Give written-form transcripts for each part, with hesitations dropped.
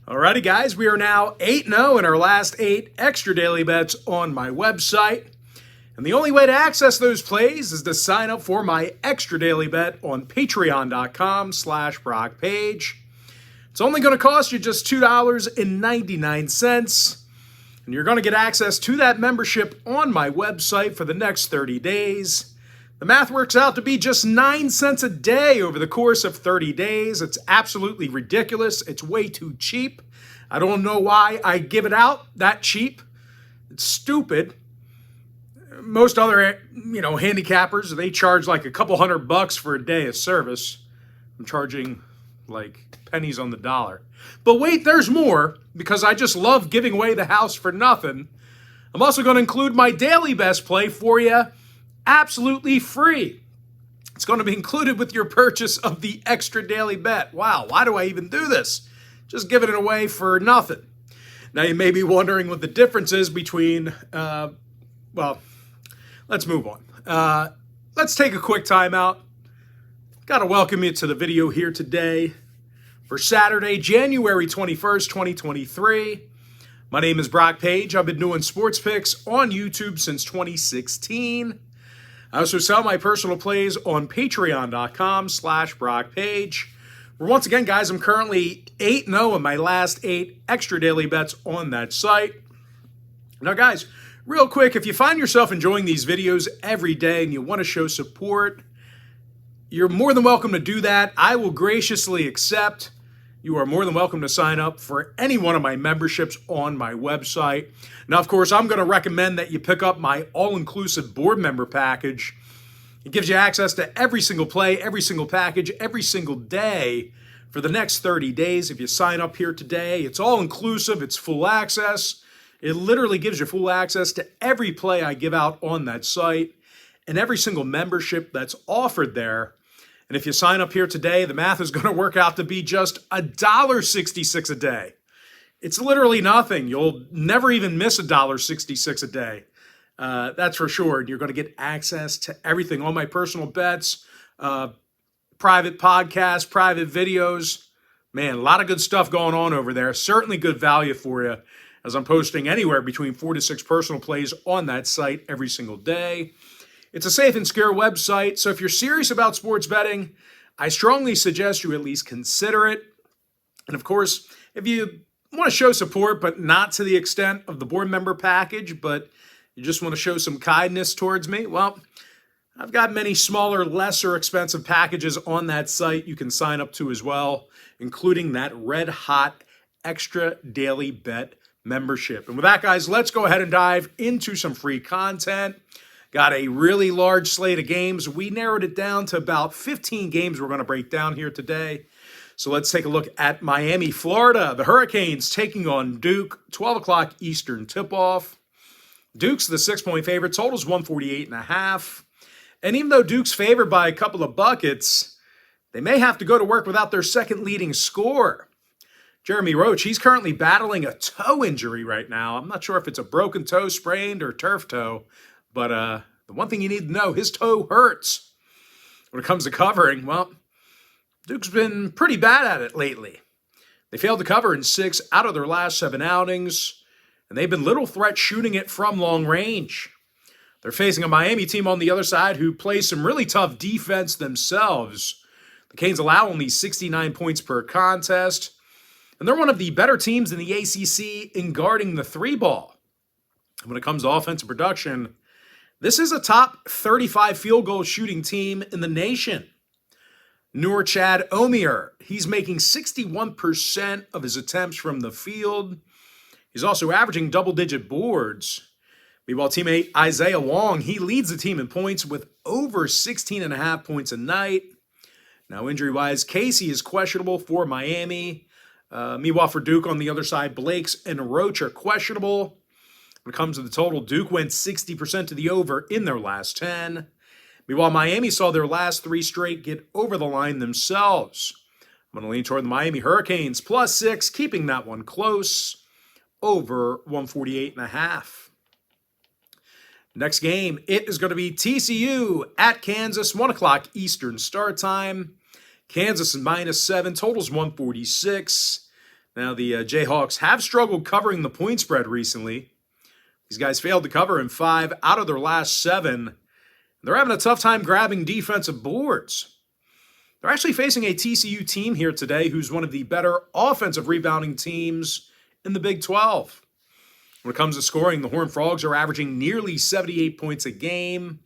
Alrighty, guys, we are now 8-0 in our last 8 extra daily bets on my website. And the only way to access those plays is to sign up for my extra daily bet on patreon.com/BrockPage. It's only going to cost you just $2.99. And you're going to get access to that membership on my website for the next 30 days. The math works out to be just 9 cents a day over the course of 30 days. It's absolutely ridiculous. It's way too cheap. I don't know why I give it out that cheap. It's stupid. Most other, handicappers, they charge like a couple $100 for a day of service. I'm charging like pennies on the dollar. But wait, there's more, because I just love giving away the house for nothing. I'm also going to include my daily best play for you absolutely free. It's going to be included with your purchase of the extra daily bet. Wow, why do I even do this? Just giving it away for nothing. Now you may be wondering what the difference is between, let's move on. Let's take a quick time out. Got to welcome you to the video here today for Saturday, January 21st, 2023. My name is Brock Page. I've been doing sports picks on YouTube since 2016. I also sell my personal plays on patreon.com/BrockPage. Where once again, guys, I'm currently 8-0 in my last 8 extra daily bets on that site. Now, guys, real quick, if you find yourself enjoying these videos every day and you want to show support, you're more than welcome to do that. I will graciously accept. You are more than welcome to sign up for any one of my memberships on my website. Now, of course, I'm going to recommend that you pick up my all-inclusive board member package. It gives you access to every single play, every single package, every single day for the next 30 days. If you sign up here today, it's all-inclusive. It's full access. It literally gives you full access to every play I give out on that site and every single membership that's offered there. And if you sign up here today, the math is going to work out to be just $1.66 a day. It's literally nothing. You'll never even miss $1.66 a day. That's for sure. And you're going to get access to everything, all my personal bets, private podcasts, private videos. Man, a lot of good stuff going on over there. Certainly good value for you, as I'm posting anywhere between 4 to 6 personal plays on that site every single day. It's a safe and secure website, so if you're serious about sports betting, I strongly suggest you at least consider it. And of course, if you want to show support, but not to the extent of the board member package, but you just want to show some kindness towards me, well, I've got many smaller, lesser expensive packages on that site you can sign up to as well, including that red-hot extra daily bet membership. And with that, guys, let's go ahead and dive into some free content. Got a really large slate of games. We narrowed it down to about 15 games we're going to break down here today. So let's take a look at Miami, Florida. The Hurricanes taking on Duke, 12 o'clock Eastern tip-off. Duke's the 6-point favorite. Total's 148.5. And even though Duke's favored by a couple of buckets, they may have to go to work without their second leading scorer. Jeremy Roach, he's currently battling a toe injury right now. I'm not sure if it's a broken toe, sprained, or turf toe. But the one thing you need to know, his toe hurts. When it comes to covering, well, Duke's been pretty bad at it lately. They failed to cover in 6 out of their last 7 outings, and they've been little threat shooting it from long range. They're facing a Miami team on the other side who plays some really tough defense themselves. The Canes allow only 69 points per contest, and they're one of the better teams in the ACC in guarding the 3-ball. When it comes to offensive production, this is a top 35 field goal shooting team in the nation. Nur Chad Omier, he's making 61% of his attempts from the field. He's also averaging double-digit boards. Meanwhile, teammate Isaiah Wong, he leads the team in points with over 16.5 points a night. Now, injury-wise, Casey is questionable for Miami. Meanwhile, for Duke on the other side, Blakes and Roach are questionable. When it comes to the total, Duke went 60% to the over in their last 10. Meanwhile, Miami saw their last 3 straight get over the line themselves. I'm going to lean toward the Miami Hurricanes, +6, keeping that one close, over 148.5. Next game, it is going to be TCU at Kansas, 1 o'clock Eastern start time. Kansas is -7, totals 146. Now, the Jayhawks have struggled covering the point spread recently. These guys failed to cover in 5 out of their last 7. They're having a tough time grabbing defensive boards. They're actually facing a TCU team here today who's one of the better offensive rebounding teams in the Big 12. When it comes to scoring, the Horned Frogs are averaging nearly 78 points a game.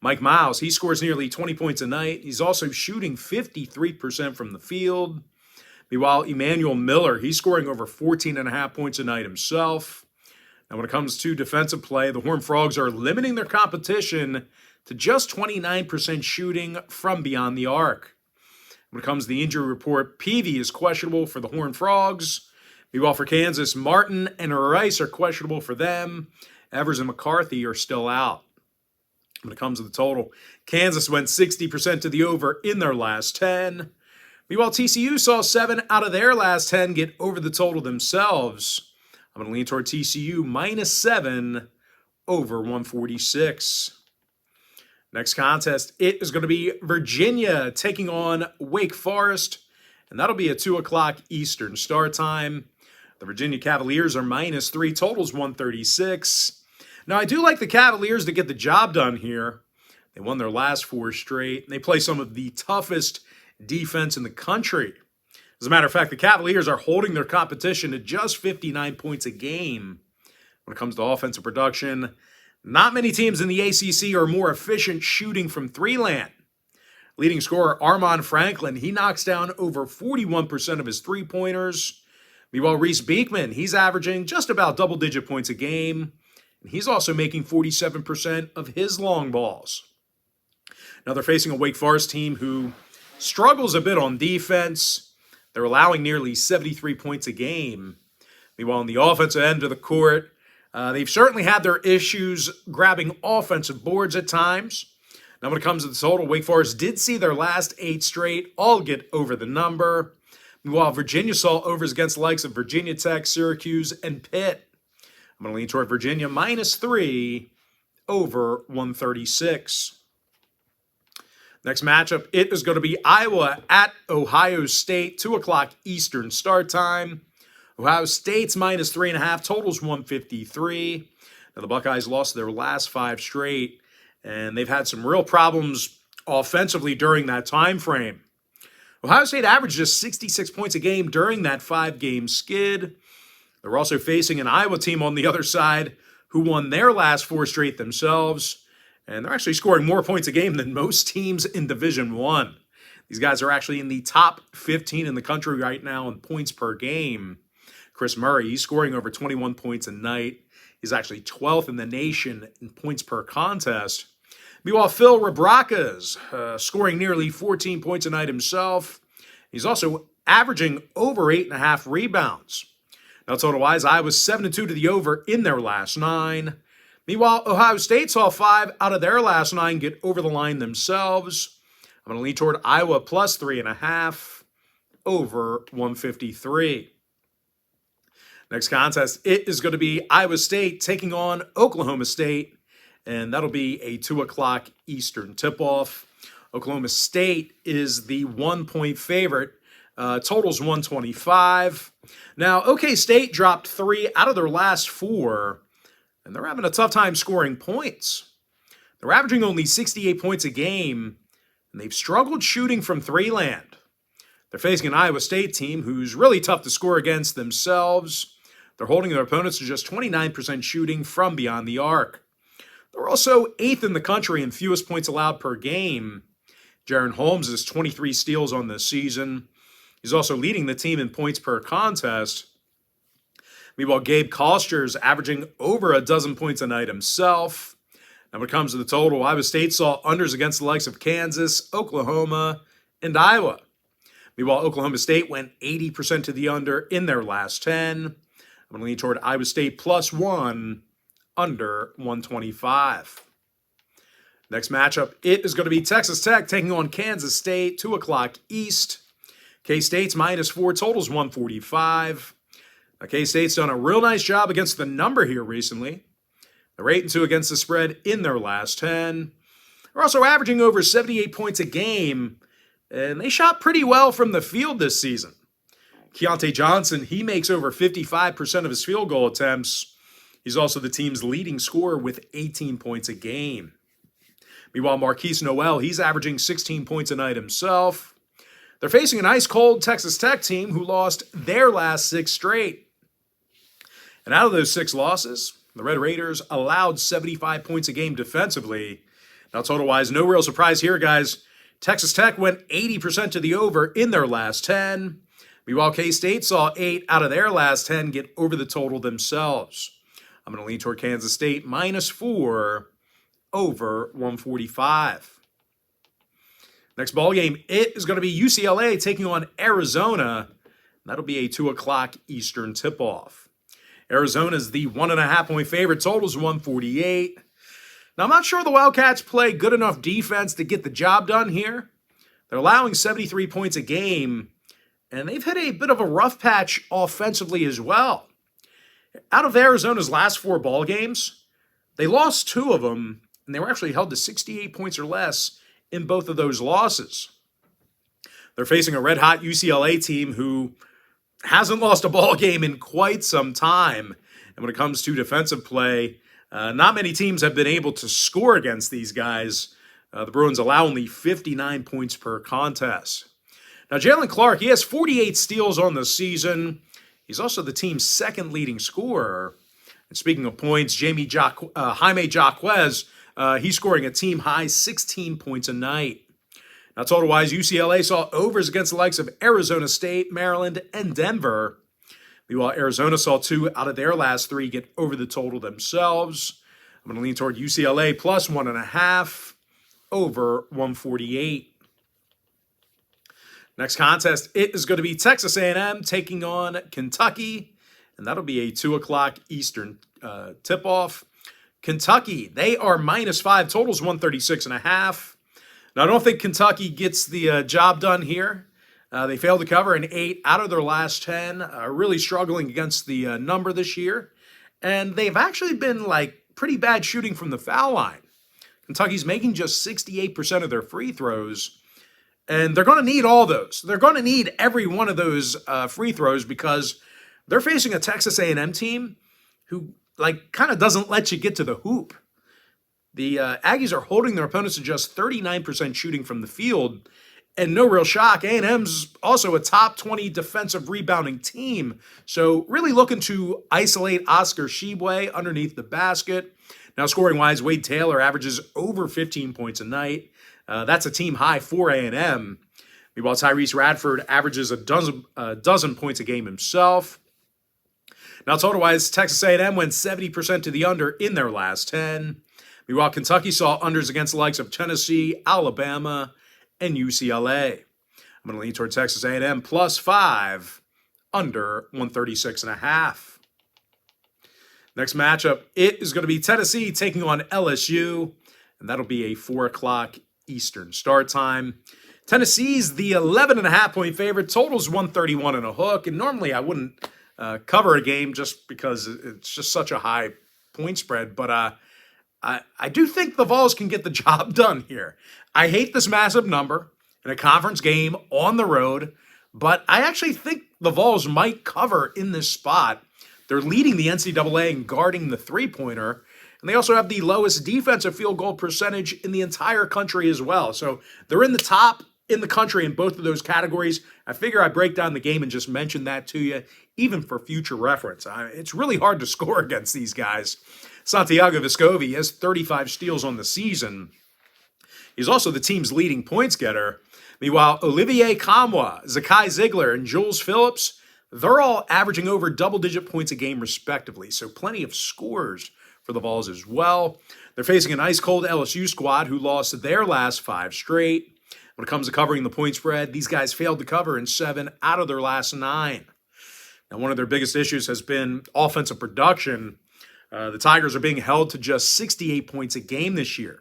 Mike Miles, he scores nearly 20 points a night. He's also shooting 53% from the field. Meanwhile, Emmanuel Miller, he's scoring over 14.5 points a night himself. Now, when it comes to defensive play, the Horned Frogs are limiting their competition to just 29% shooting from beyond the arc. When it comes to the injury report, Peavy is questionable for the Horned Frogs. Meanwhile, for Kansas, Martin and Rice are questionable for them. Evers and McCarthy are still out. When it comes to the total, Kansas went 60% to the over in their last 10. Meanwhile, TCU saw 7 out of their last 10 get over the total themselves. I'm going to lean toward TCU -7 over 146. Next contest, it is going to be Virginia taking on Wake Forest, and that'll be at 2 o'clock Eastern start time. The Virginia Cavaliers are -3, totals 136. Now, I do like the Cavaliers to get the job done here. They won their last 4 straight, and they play some of the toughest defense in the country. As a matter of fact, the Cavaliers are holding their competition to just 59 points a game. When it comes to offensive production, not many teams in the ACC are more efficient shooting from three-land. Leading scorer Armon Franklin, he knocks down over 41% of his three-pointers. Meanwhile, Reese Beekman, he's averaging just about double-digit points a game. And he's also making 47% of his long balls. Now, they're facing a Wake Forest team who struggles a bit on defense. They're allowing nearly 73 points a game. Meanwhile, on the offensive end of the court, they've certainly had their issues grabbing offensive boards at times. Now, when it comes to the total, Wake Forest did see their last 8 straight all get over the number. Meanwhile, Virginia saw overs against the likes of Virginia Tech, Syracuse, and Pitt. I'm going to lean toward Virginia -3 over 136. Next matchup, it is going to be Iowa at Ohio State, 2 o'clock Eastern start time. Ohio State's -3.5, totals 153. Now, the Buckeyes lost their last 5 straight, and they've had some real problems offensively during that time frame. Ohio State averaged just 66 points a game during that 5-game skid. They're also facing an Iowa team on the other side who won their last 4 straight themselves. And they're actually scoring more points a game than most teams in Division I. These guys are actually in the top 15 in the country right now in points per game. Chris Murray, he's scoring over 21 points a night. He's actually 12th in the nation in points per contest. Meanwhile, Phil Rebraca's scoring nearly 14 points a night himself. He's also averaging over 8.5 rebounds. Now, total-wise, Iowa's 7-2 to the over in their last 9. Meanwhile, Ohio State saw 5 out of their last 9 get over the line themselves. I'm going to lean toward Iowa +3.5 over 153. Next contest, it is going to be Iowa State taking on Oklahoma State, and that'll be a 2 o'clock Eastern tip-off. Oklahoma State is the 1-point favorite. Totals 125. Now, OK State dropped 3 out of their last 4, and they're having a tough time scoring points. They're averaging only 68 points a game, and they've struggled shooting from three-land. They're facing an Iowa State team who's really tough to score against themselves. They're holding their opponents to just 29% shooting from beyond the arc. They're also 8th in the country in fewest points allowed per game. Jaron Holmes has 23 steals on this season. He's also leading the team in points per contest. Meanwhile, Gabe Koster's averaging over a dozen points a night himself. Now, when it comes to the total, Iowa State saw unders against the likes of Kansas, Oklahoma, and Iowa. Meanwhile, Oklahoma State went 80% to the under in their last 10. I'm going to lean toward Iowa State +1 under 125. Next matchup, it is going to be Texas Tech taking on Kansas State, 2 o'clock East. K-State's -4, totals 145. Now, K-State's done a real nice job against the number here recently. They're 8-2 against the spread in their last 10. They're also averaging over 78 points a game, and they shot pretty well from the field this season. Keontae Johnson, he makes over 55% of his field goal attempts. He's also the team's leading scorer with 18 points a game. Meanwhile, Marquise Noel, he's averaging 16 points a night himself. They're facing an ice-cold Texas Tech team who lost their last 6 straight. And out of those 6 losses, the Red Raiders allowed 75 points a game defensively. Now, total-wise, no real surprise here, guys. Texas Tech went 80% to the over in their last 10. Meanwhile, K-State saw 8 out of their last 10 get over the total themselves. I'm going to lean toward Kansas State -4 over 145. Next ball game, it is going to be UCLA taking on Arizona. That'll be a 2 o'clock Eastern tip-off. Arizona is the 1.5-point favorite. Total's 148. Now, I'm not sure the Wildcats play good enough defense to get the job done here. They're allowing 73 points a game, and they've hit a bit of a rough patch offensively as well. Out of Arizona's last 4 ball games, they lost 2 of them, and they were actually held to 68 points or less in both of those losses. They're facing a red-hot UCLA team who hasn't lost a ball game in quite some time. And when it comes to defensive play, not many teams have been able to score against these guys. The Bruins allow only 59 points per contest. Now, Jalen Clark, he has 48 steals on the season. He's also the team's 2nd leading scorer. And speaking of points, Jaime Jaquez, he's scoring a team-high 16 points a night. Now, total-wise, UCLA saw overs against the likes of Arizona State, Maryland, and Denver. Meanwhile, Arizona saw 2 out of their last 3 get over the total themselves. I'm going to lean toward UCLA +1.5 over 148. Next contest, it is going to be Texas A&M taking on Kentucky, and that'll be a 2 o'clock Eastern tip-off. Kentucky, they are -5. Total's 136.5. Now, I don't think Kentucky gets the job done here. They failed to cover in 8 out of their last 10, really struggling against the number this year. And they've actually been, pretty bad shooting from the foul line. Kentucky's making just 68% of their free throws. And they're going to need all those. They're going to need every one of those free throws because they're facing a Texas A&M team who, kind of doesn't let you get to the hoop. The Aggies are holding their opponents to just 39% shooting from the field. And no real shock, A&M's also a top 20 defensive rebounding team. So really looking to isolate Oscar Tshiebwe underneath the basket. Now, scoring-wise, Wade Taylor averages over 15 points a night. That's a team high for A&M. Meanwhile, Tyrese Radford averages a dozen points a game himself. Now, total-wise, Texas A&M went 70% to the under in their last 10. Meanwhile, Kentucky saw unders against the likes of Tennessee, Alabama, and UCLA. I'm going to lean toward Texas A&M +5 under 136.5. Next matchup, it is going to be Tennessee taking on LSU, and that'll be a 4 o'clock Eastern start time. Tennessee's the 11.5-point favorite. Total's 131 and a hook, and normally I wouldn't cover a game just because it's just such a high point spread, but I do think the Vols can get the job done here. I hate this massive number in a conference game on the road, but I actually think the Vols might cover in this spot. They're leading the NCAA in guarding the three-pointer, and they also have the lowest defensive field goal percentage in the entire country as well. So they're in the top in the country in both of those categories. I figure I break down the game and just mention that to you, even for future reference. It's really hard to score against these guys. Santiago Vescovi has 35 steals on the season. He's also the team's leading points getter. Meanwhile, Olivier Kamwa, Zakai Ziegler, and Jules Phillips, they're all averaging over double-digit points a game respectively, so plenty of scores for the Vols as well. They're facing an ice-cold LSU squad who lost their last 5 straight. When it comes to covering the point spread, these guys failed to cover in 7 out of their last 9. Now, one of their biggest issues has been offensive production. The Tigers are being held to just 68 points a game this year.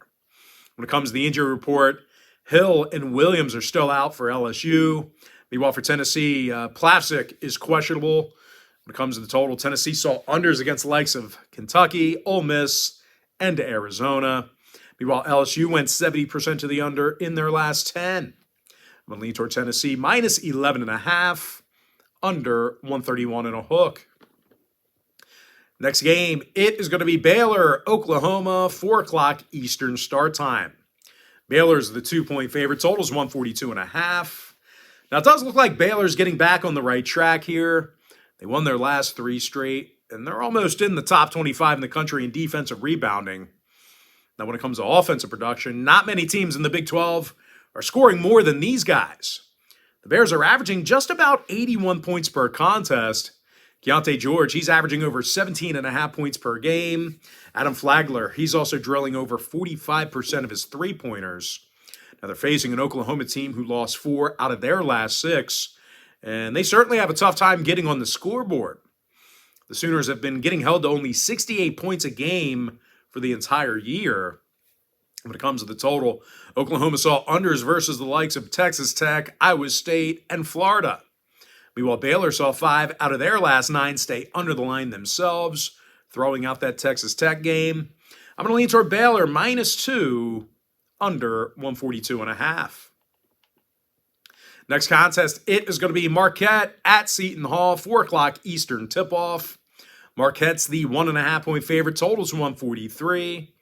When it comes to the injury report, Hill and Williams are still out for LSU. Meanwhile, for Tennessee, Plavsic is questionable. When it comes to the total, Tennessee saw unders against the likes of Kentucky, Ole Miss, and Arizona. Meanwhile, LSU went 70% to the under in their last 10. I'm going to lean toward Tennessee -11.5 under 131 and a hook. Next game, it is going to be Baylor, Oklahoma, 4 o'clock Eastern start time. Baylor's the 2-point favorite. Total's 142 and a half. Now, it does look like Baylor's getting back on the right track here. They won their last 3 straight, and they're almost in the top 25 in the country in defensive rebounding. Now, when it comes to offensive production, not many teams in the Big 12 are scoring more than these guys. The Bears are averaging just about 81 points per contest. Keontae George, he's averaging over 17.5 points per game. Adam Flagler, he's also drilling over 45% of his three-pointers. Now, they're facing an Oklahoma team who lost 4 out of their last 6, and they certainly have a tough time getting on the scoreboard. The Sooners have been getting held to only 68 points a game for the entire year. When it comes to the total, Oklahoma saw unders versus the likes of Texas Tech, Iowa State, and Florida. Meanwhile, Baylor saw 5 out of their last 9 stay under the line themselves, throwing out that Texas Tech game. I'm going to lean toward Baylor -2, under 142 and a half. Next contest, it is going to be Marquette at Seton Hall, 4 o'clock Eastern tip-off. Marquette's the 1.5-point favorite. Total's 143.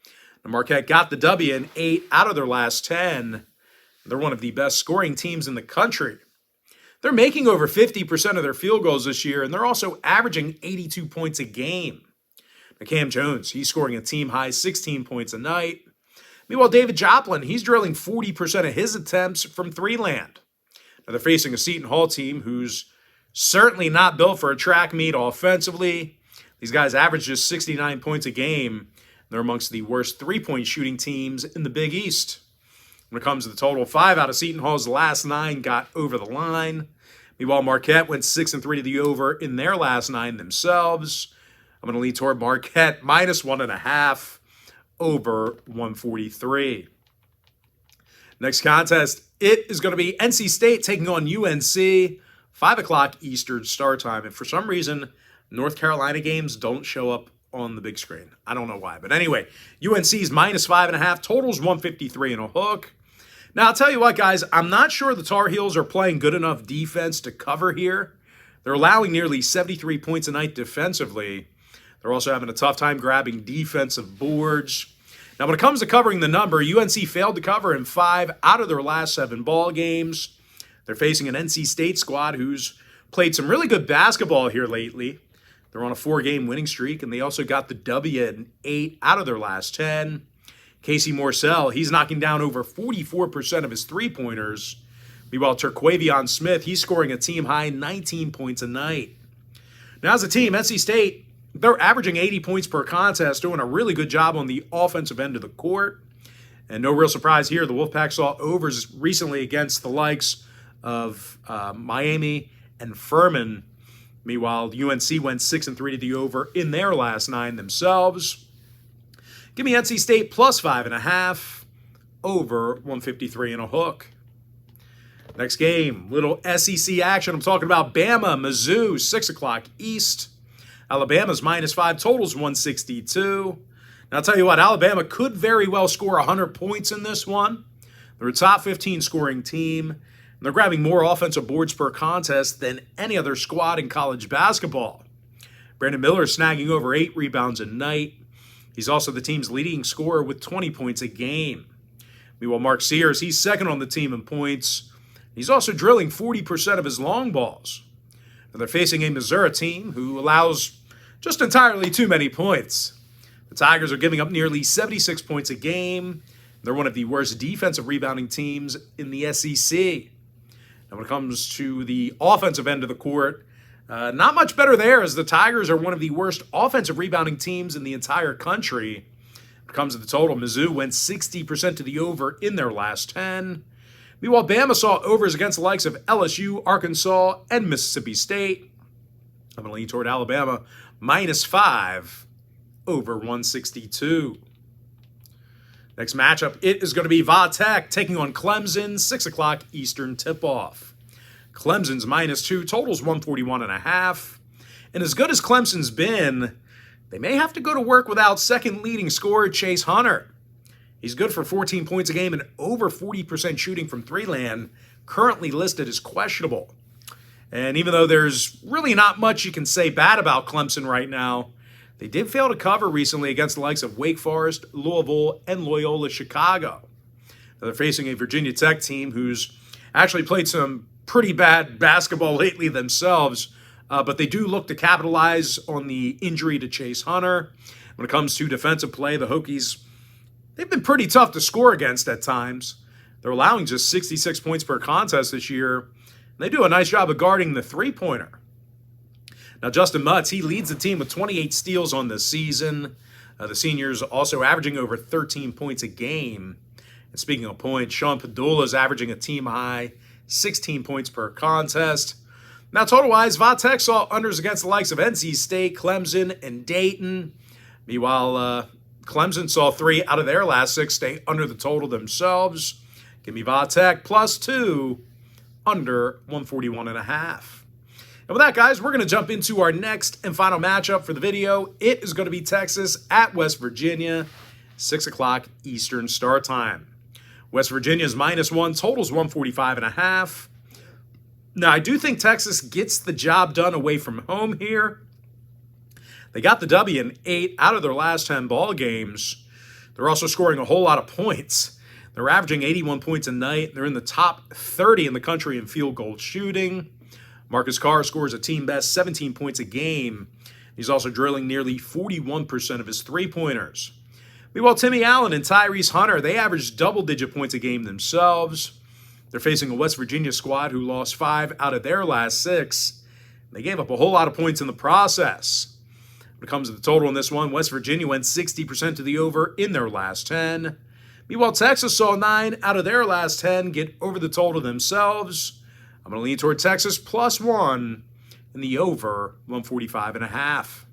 Now, Marquette got the W in 8 out of their last 10. They're one of the best scoring teams in the country. They're making over 50% of their field goals this year, and they're also averaging 82 points a game. Now, Cam Jones, he's scoring a team-high 16 points a night. Meanwhile, David Joplin, he's drilling 40% of his attempts from three-land. Now, they're facing a Seton Hall team who's certainly not built for a track meet offensively. These guys average just 69 points a game. They're amongst the worst three-point shooting teams in the Big East. When it comes to the total, 5 out of Seton Hall's last 9 got over the line. Meanwhile, Marquette went 6-3 to the over in their last 9 themselves. I'm going to lean toward Marquette -1.5, over 143. Next contest, it is going to be NC State taking on UNC, 5 o'clock Eastern start time. And for some reason, North Carolina games don't show up on the big screen. I don't know why. But anyway, UNC's -5.5, totals 153 and a hook. Now, I'll tell you what, guys, I'm not sure the Tar Heels are playing good enough defense to cover here. They're allowing nearly 73 points a night defensively. They're also having a tough time grabbing defensive boards. Now, when it comes to covering the number, UNC failed to cover in 5 out of their last 7 ball games. They're facing an NC State squad who's played some really good basketball here lately. They're on a 4-game winning streak, and they also got the W in 8 out of their last 10. Casey Morsell, he's knocking down over 44% of his three-pointers. Meanwhile, Terquavion Smith, he's scoring a team-high 19 points a night. Now, as a team, NC State, they're averaging 80 points per contest, doing a really good job on the offensive end of the court. And no real surprise here, the Wolfpack saw overs recently against the likes of Miami and Furman. Meanwhile, UNC went 6-3 to the over in their last 9 themselves. Give me NC State +5.5, over 153 and a hook. Next game, little SEC action. I'm talking about Bama, Mizzou, 6 o'clock East. Alabama's -5, totals 162. Now, I'll tell you what, Alabama could very well score 100 points in this one. They're a top 15 scoring team, and they're grabbing more offensive boards per contest than any other squad in college basketball. Brandon Miller snagging over 8 rebounds a night. He's also the team's leading scorer with 20 points a game. Meanwhile, Mark Sears, he's second on the team in points. He's also drilling 40% of his long balls. And they're facing a Missouri team who allows just entirely too many points. The Tigers are giving up nearly 76 points a game. They're one of the worst defensive rebounding teams in the SEC. And when it comes to the offensive end of the court, not much better there, as the Tigers are one of the worst offensive rebounding teams in the entire country. When it comes to the total, Mizzou went 60% to the over in their last 10. Meanwhile, Bama saw overs against the likes of LSU, Arkansas, and Mississippi State. I'm going to lean toward Alabama -5, over 162. Next matchup, it is going to be Va Tech taking on Clemson, 6 o'clock Eastern tip-off. Clemson's -2, totals 141.5. And as good as Clemson's been, they may have to go to work without second leading scorer Chase Hunter. He's good for 14 points a game and over 40% shooting from three-land, currently listed as questionable. And even though there's really not much you can say bad about Clemson right now, they did fail to cover recently against the likes of Wake Forest, Louisville, and Loyola Chicago. Now they're facing a Virginia Tech team who's actually played some pretty bad basketball lately themselves, but they do look to capitalize on the injury to Chase Hunter. When it comes to defensive play, the Hokies, they've been pretty tough to score against at times. They're allowing just 66 points per contest this year. And they do a nice job of guarding the three-pointer. Now, Justin Mutz, he leads the team with 28 steals on the season. The senior's also averaging over 13 points a game. And speaking of points, Sean Padula is averaging a team-high 16 points per contest. Now, total-wise, Va-Tech saw unders against the likes of NC State, Clemson, and Dayton. Meanwhile, Clemson saw 3 out of their last 6 stay under the total themselves. Give me Va-Tech +2, under 141.5. And with that, guys, we're going to jump into our next and final matchup for the video. It is going to be Texas at West Virginia, 6 o'clock Eastern start time. West Virginia's -1, totals 145.5. Now, I do think Texas gets the job done away from home here. They got the W in 8 out of their last 10 ball games. They're also scoring a whole lot of points. They're averaging 81 points a night. They're in the top 30 in the country in field goal shooting. Marcus Carr scores a team-best 17 points a game. He's also drilling nearly 41% of his three-pointers. Meanwhile, Timmy Allen and Tyrese Hunter, they average double-digit points a game themselves. They're facing a West Virginia squad who lost 5 out of their last 6. They gave up a whole lot of points in the process. When it comes to the total in this one, West Virginia went 60% to the over in their last 10. Meanwhile, Texas saw 9 out of their last 10 get over the total themselves. I'm going to lean toward Texas +1 in the over 145.5.